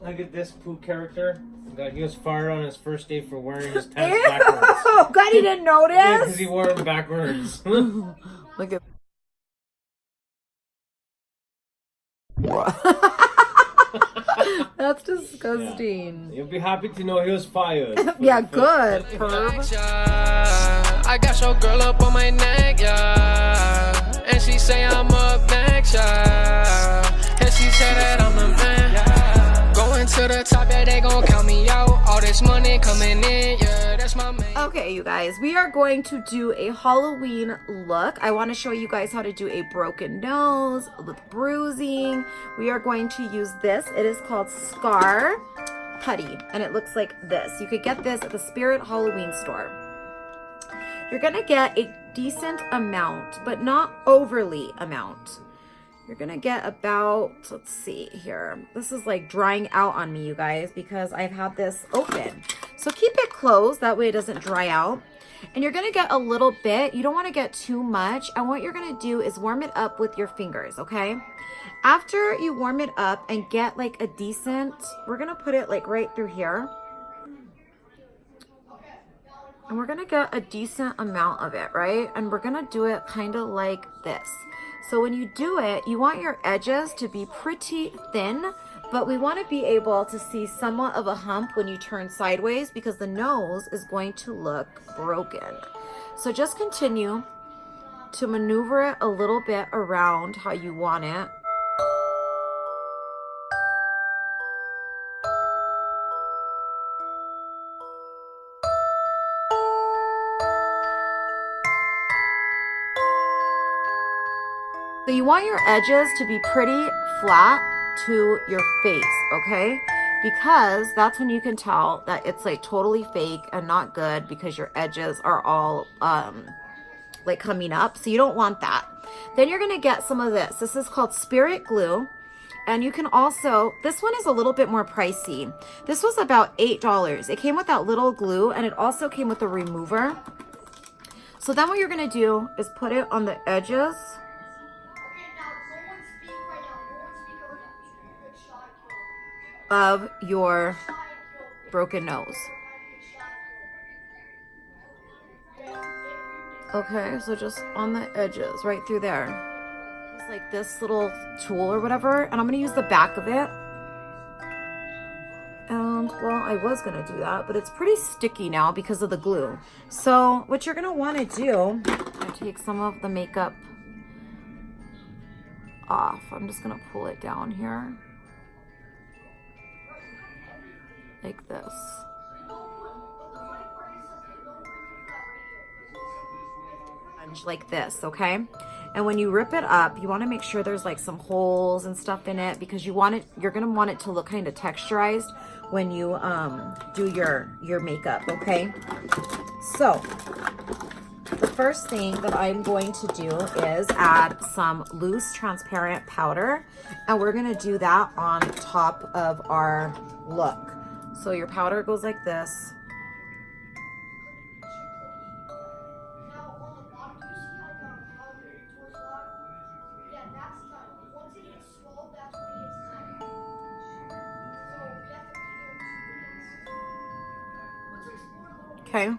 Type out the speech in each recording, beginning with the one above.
Look at this Pooh character. He was fired on his first day for wearing his pants backwards. Oh, God, he didn't notice. Yeah, because he wore them backwards. Look at. That's disgusting. Yeah. You'll be happy to know he was fired. Yeah, good. I got your girl up on my neck, yeah. And she say I'm up next, yeah. And she say that I'm the man, yeah. Going to the top, yeah, they gon' count me out. All this money coming in, yeah, that's my man. Okay, you guys, we are going to do a Halloween look. I want to show you guys how to do a broken nose with bruising. We are going to use this. It is called Scar Putty, and it looks like this. You could get this at the Spirit Halloween store. You're gonna get a decent amount, but not overly amount. You're gonna get about, let's see here. This is like drying out on me, you guys, because I've had this open. So keep it closed, that way it doesn't dry out. And you're gonna get a little bit. You don't wanna get too much. And what you're gonna do is warm it up with your fingers, okay? After you warm it up and get like a decent, we're gonna put it like right through here. And we're gonna get a decent amount of it, right? And we're gonna do it kind of like this. So when you do it, you want your edges to be pretty thin, but we wanna be able to see somewhat of a hump when you turn sideways because the nose is going to look broken. So just continue to maneuver it a little bit around how you want it. So you want your edges to be pretty flat to your face, okay? Because that's when you can tell that it's like totally fake and not good because your edges are all like coming up. So you don't want that. Then you're gonna get some of this. This is called Spirit Glue. And you can also, this one is a little bit more pricey. This was about $8. It came with that little glue and it also came with a remover. So then what you're gonna do is put it on the edges of your broken nose. Okay, so just on the edges, right through there. It's like this little tool or whatever, and I'm gonna use the back of it. And, well, I was gonna do that, but it's pretty sticky now because of the glue. So what you're gonna wanna do, I take some of the makeup off. I'm just gonna pull it down here. Like this. Like this, okay? And when you rip it up, you want to make sure there's like some holes and stuff in it because you want it, you're gonna want it to look kind of texturized when you do your makeup, okay? So the first thing that I'm going to do is add some loose transparent powder, and we're gonna do that on top of our look. So your powder goes like this. Okay,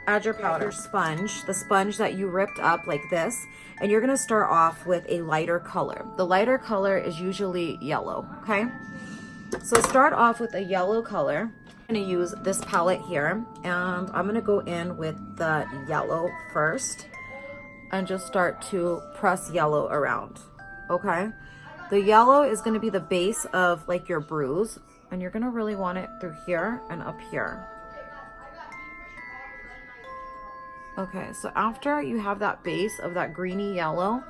add your powder sponge, the sponge that you ripped up like this, and you're gonna start off with a lighter color. The lighter color is usually yellow, okay? So start off with a yellow color. I'm gonna use this palette here, and I'm gonna go in with the yellow first and just start to press yellow around, okay? The yellow is gonna be the base of like your bruise, and you're gonna really want it through here and up here. Okay, so after you have that base of that greeny yellow,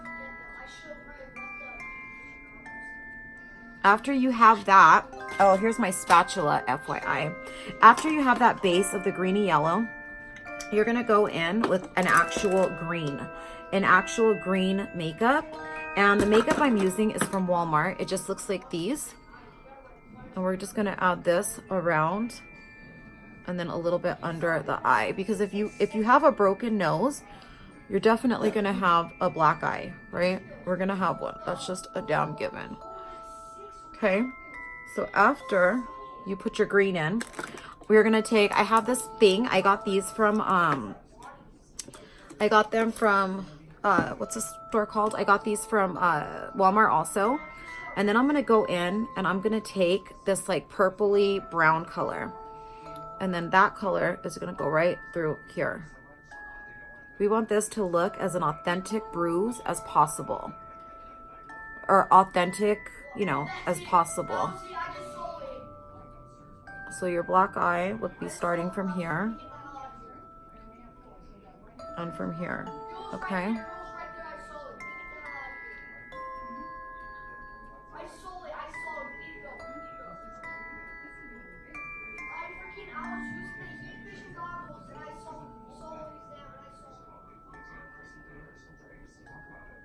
after you have that, oh, here's my spatula, FYI. After you have that base of the greeny yellow, you're gonna go in with an actual green makeup. And the makeup I'm using is from Walmart. It just looks like these. And we're just gonna add this around and then a little bit under the eye. Because if you have a broken nose, you're definitely gonna have a black eye, right? We're gonna have one. That's just a damn given. Okay, So after you put your green in, we're gonna take, I have this thing, I got these from, I got them from, what's this store called? I got these from Walmart also. And then I'm gonna go in and I'm gonna take this like purpley brown color. And then that color is gonna go right through here. We want this to look as an authentic bruise as possible. Or authentic, you know, as possible. So your black eye would be starting from here. And from here, okay?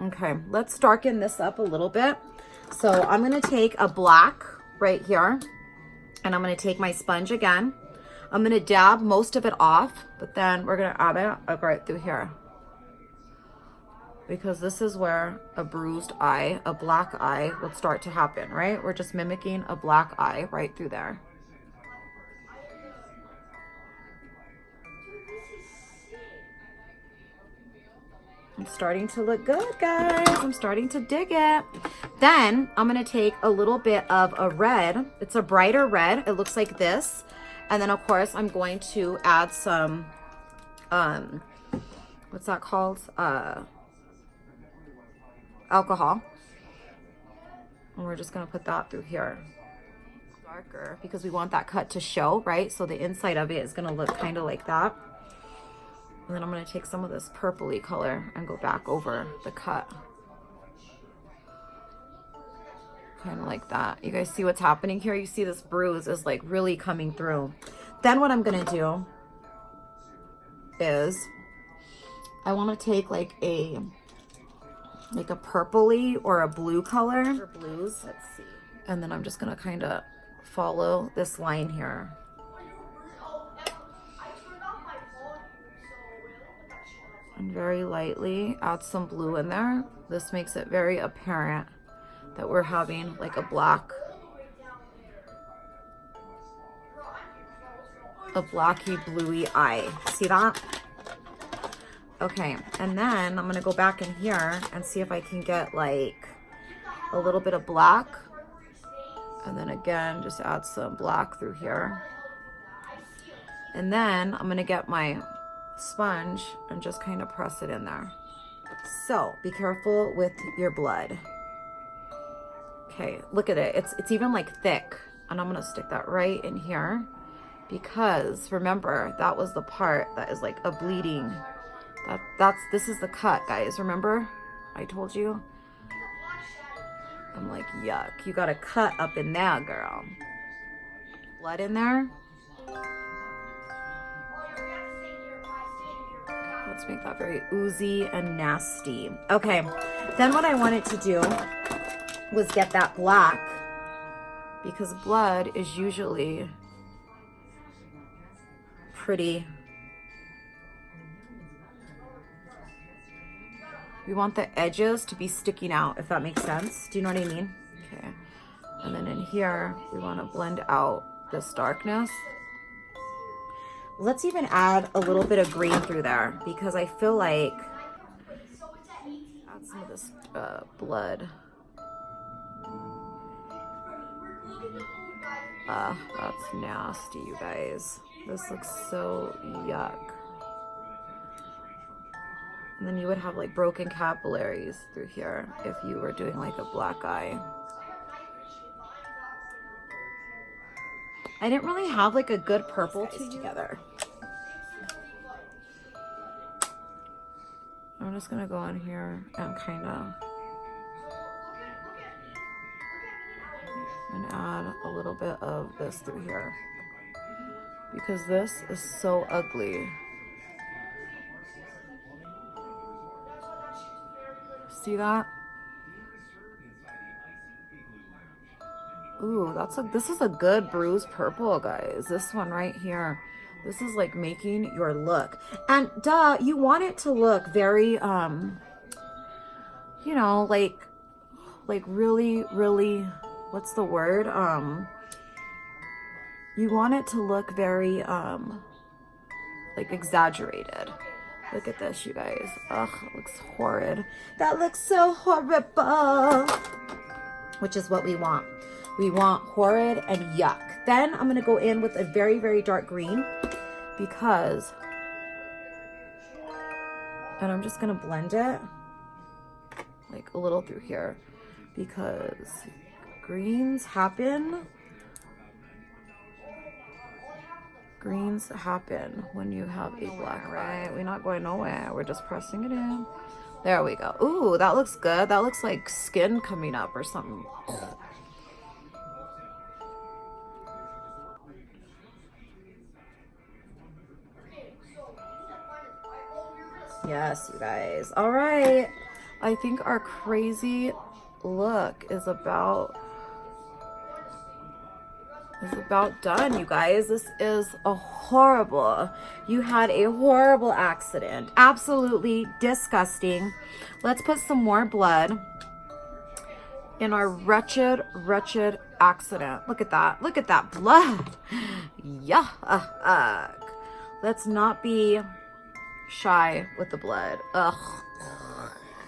Okay, let's darken this up a little bit. So I'm gonna take a black right here, and I'm gonna take my sponge again. I'm gonna dab most of it off, but then we're gonna add it right through here. Because this is where a bruised eye, a black eye would start to happen, right? We're just mimicking a black eye right through there. It's starting to look good, guys. I'm starting to dig it. Then I'm gonna take a little bit of a red. It's a brighter red. It looks like this. And then of course I'm going to add some, what's that called? Alcohol. And we're just gonna put that through here. Darker, because we want that cut to show, right? So the inside of it is gonna look kind of like that. And then I'm going to take some of this purpley color and go back over the cut. Kind of like that. You guys see what's happening here? You see this bruise is like really coming through. Then what I'm going to do is I want to take like a purpley or a blue color. For blues. Let's see. And then I'm just going to kind of follow this line here. And very lightly add some blue in there. This makes it very apparent that we're having like a blacky bluey eye. See that? Okay, and then I'm gonna go back in here and see if I can get like a little bit of black. And then again, just add some black through here. And then I'm gonna get my sponge and just kind of press it in there. So be careful with your blood. Okay, look at it. It's even like thick. And I'm gonna stick that right in here because remember that was the part that is like a bleeding. This is the cut, guys. Remember? I told you. I'm like, yuck. You got a cut up in there, girl. Blood in there. Let's make that very oozy and nasty. Okay, then what I wanted to do was get that black because blood is usually pretty. We want the edges to be sticking out, if that makes sense. Do you know what I mean? Okay. And then in here, we want to blend out this darkness. Let's even add a little bit of green through there because I feel like add some of this blood. That's nasty, you guys. This looks so yuck. And then you would have like broken capillaries through here if you were doing like a black eye. I didn't really have like a good purple together. I'm just gonna go in here and kind of add a little bit of this through here because this is so ugly. See that? Ooh, this is a good bruise purple, guys. This one right here. This is like making your look. And duh, you want it to look very, you know, like really, really what's the word? You want it to look very, like exaggerated. Look at this, you guys. Ugh, it looks horrid. That looks so horrible. Which is what we want. We want horrid and yuck. Then I'm gonna go in with a very, very dark green because, and I'm just gonna blend it like a little through here because greens happen when you have a black, right? We're not going nowhere. We're just pressing it in. There we go. Ooh, that looks good. That looks like skin coming up or something. Yes, you guys. All right. I think our crazy look is about done, you guys. This is a horrible, you had a horrible accident. Absolutely disgusting. Let's put some more blood in our wretched, wretched accident. Look at that. Look at that blood. Yuck. Let's not be shy with the blood. Ugh.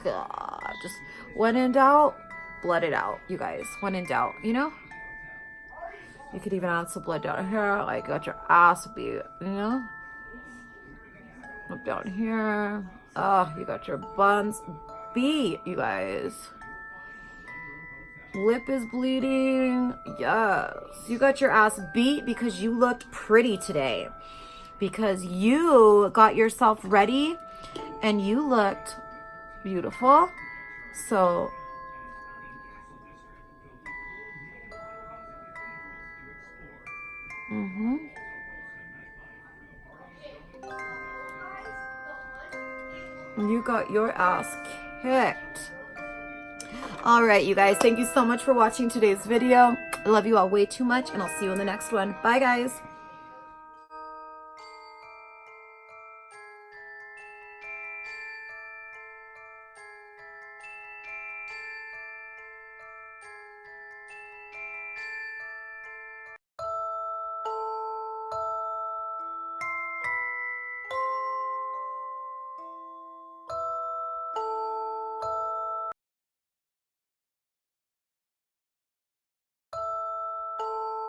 God. Just when in doubt, blood it out, you guys. When in doubt, you know? You could even add some blood down here, like got your ass beat, you know? Up down here. Oh, you got your buns beat, you guys. Lip is bleeding. Yes. You got your ass beat because you looked pretty today. Because you got yourself ready and you looked beautiful. So you got your ass kicked. All right, you guys, thank you so much for watching today's video. I love you all way too much, and I'll see you in the next one. Bye, guys.